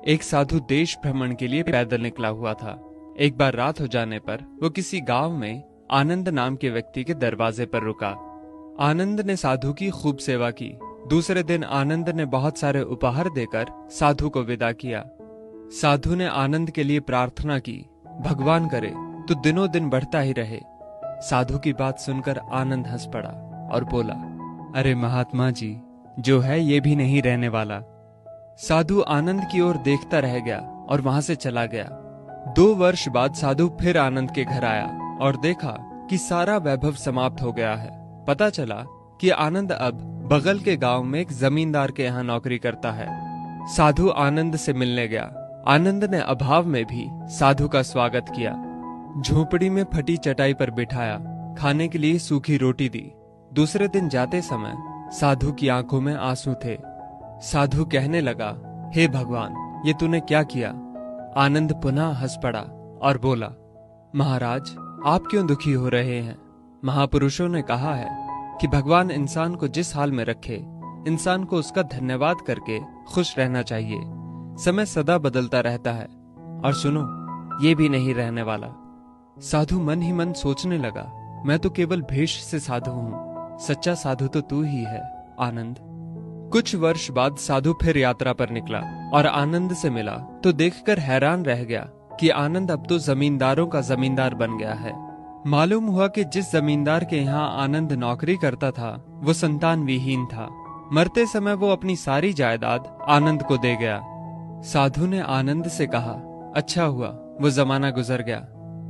एक साधु देश भ्रमण के लिए पैदल निकला हुआ था। एक बार रात हो जाने पर वो किसी गांव में आनंद नाम के व्यक्ति के दरवाजे पर रुका। आनंद ने साधु की खूब सेवा की। दूसरे दिन आनंद ने बहुत सारे उपहार देकर साधु को विदा किया। साधु ने आनंद के लिए प्रार्थना की, भगवान करे तू दिनों दिन बढ़ता ही रहे। साधु की बात सुनकर आनंद हंस पड़ा और बोला, अरे महात्मा जी, जो है ये भी नहीं रहने वाला। साधु आनंद की ओर देखता रह गया और वहां से चला गया। 2 वर्ष बाद साधु फिर आनंद के घर आया और देखा कि सारा वैभव समाप्त हो गया है। पता चला कि आनंद अब बगल के गांव में एक जमींदार के यहाँ नौकरी करता है। साधु आनंद से मिलने गया। आनंद ने अभाव में भी साधु का स्वागत किया। झोपड़ी में फटी चटाई पर बिठाया, खाने के लिए सूखी रोटी दी। दूसरे दिन जाते समय साधु की आंखों में आंसू थे। साधु कहने लगा, हे भगवान, ये तूने क्या किया? आनंद पुनः हंस पड़ा और बोला, महाराज, आप क्यों दुखी हो रहे हैं? महापुरुषों ने कहा है कि भगवान इंसान को जिस हाल में रखे, इंसान को उसका धन्यवाद करके खुश रहना चाहिए। समय सदा बदलता रहता है और सुनो, ये भी नहीं रहने वाला। साधु मन ही मन सोचने लगा, मैं तो केवल भेष से साधु हूँ, सच्चा साधु तो तू ही है आनंद। कुछ वर्ष बाद साधु फिर यात्रा पर निकला और आनंद से मिला तो देखकर हैरान रह गया कि आनंद अब तो जमींदारों का जमींदार बन गया है। मालूम हुआ कि जिस जमींदार के यहाँ आनंद नौकरी करता था वो संतान विहीन था। मरते समय वो अपनी सारी जायदाद आनंद को दे गया। साधु ने आनंद से कहा, अच्छा हुआ वो जमाना गुजर गया,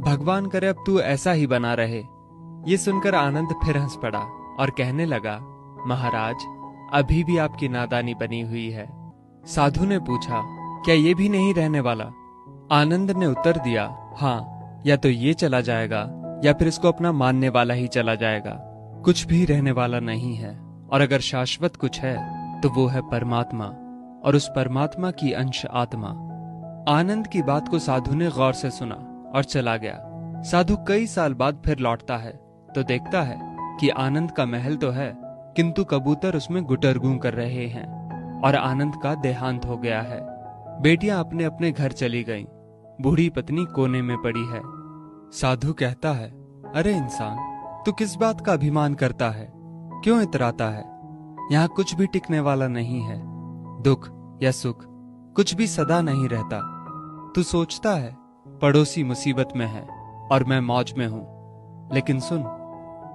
भगवान करे अब तू ऐसा ही बना रहे। ये सुनकर आनंद फिर हंस पड़ा और कहने लगा, महाराज, अभी भी आपकी नादानी बनी हुई है। साधु ने पूछा, क्या ये भी नहीं रहने वाला? आनंद ने उत्तर दिया, हाँ, या तो ये चला जाएगा या फिर इसको अपना मानने वाला ही चला जाएगा। कुछ भी रहने वाला नहीं है, और अगर शाश्वत कुछ है तो वो है परमात्मा, और उस परमात्मा की अंश आत्मा। आनंद की बात को साधु ने गौर से सुना और चला गया। साधु कई साल बाद फिर लौटता है तो देखता है कि आनंद का महल तो है, किंतु कबूतर उसमें गुटरगू कर रहे हैं और आनंद का देहांत हो गया है। बेटियां अपने अपने घर चली गईं, बूढ़ी पत्नी कोने में पड़ी है। साधु कहता है, अरे इंसान, तू किस बात का अभिमान करता है? क्यों इतराता है? यहाँ कुछ भी टिकने वाला नहीं है। दुख या सुख कुछ भी सदा नहीं रहता। तू सोचता है पड़ोसी मुसीबत में है और मैं मौज में हूं, लेकिन सुन,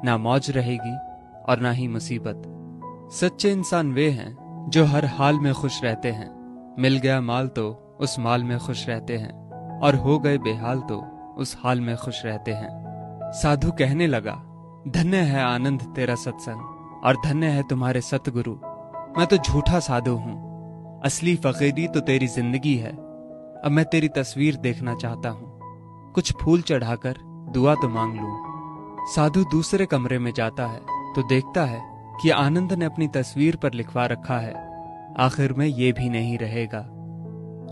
ना मौज रहेगी और ना ही मुसीबत। सच्चे इंसान वे हैं जो हर हाल में खुश रहते हैं। मिल गया माल तो उस माल में खुश रहते हैं, और हो गए बेहाल तो उस हाल में खुश रहते हैं। साधु कहने लगा, धन्य है आनंद तेरा सत्संग, और धन्य है तुम्हारे सतगुरु। मैं तो झूठा साधु हूं, असली फकीरी तो तेरी जिंदगी है। अब मैं तेरी तस्वीर देखना चाहता हूं, कुछ फूल चढ़ाकर दुआ तो मांग लूं। साधु दूसरे कमरे में जाता है तो देखता है कि आनंद ने अपनी तस्वीर पर लिखवा रखा है, आखिर में ये भी नहीं रहेगा।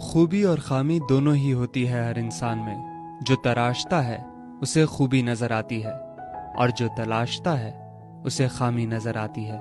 खूबी और खामी दोनों ही होती है हर इंसान में। जो तराशता है उसे खूबी नजर आती है, और जो तलाशता है उसे खामी नजर आती है।